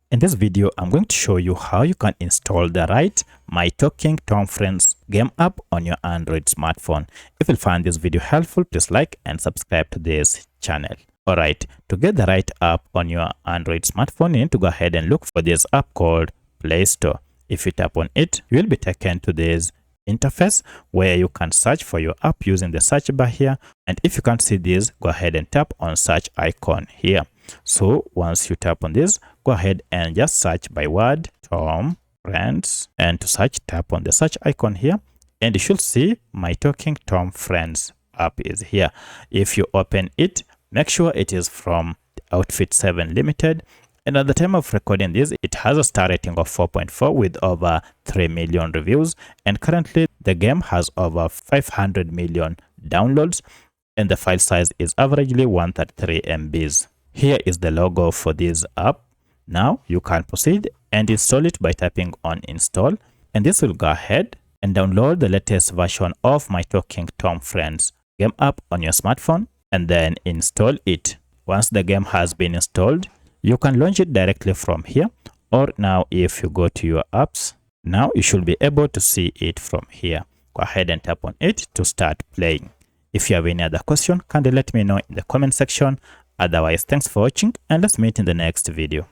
In this video, I'm going to show you how you can install the right My Talking Tom Friends game app on your Android smartphone. If you find this video helpful, please like and subscribe to this channel. Alright, to get the right app on your Android smartphone, you need to go ahead and look for this app called Play Store. If you tap on it, you will be taken to this interface where you can search for your app using the search bar here. And if you can't see this, go ahead and tap on search icon here. So once you tap on this, go ahead and just search by word Tom Friends, and to search, tap on the search icon here, and you should see My Talking Tom Friends app is here. If you open it, make sure it is from Outfit 7 Limited. And at the time of recording this, it has a star rating of 4.4 with over 3 million reviews. And currently, the game has over 500 million downloads. And the file size is averagely 133 MBs. Here is the logo for this app. Now you can proceed and install it by tapping on install. And this will go ahead and download the latest version of My Talking Tom Friends game app on your smartphone and then install it. Once the game has been installed, you can launch it directly from here, or now if you go to your apps, now you should be able to see it from here. Go ahead and tap on it to start playing. If you have any other question, kindly let me know in the comment section. Otherwise, thanks for watching and let's meet in the next video.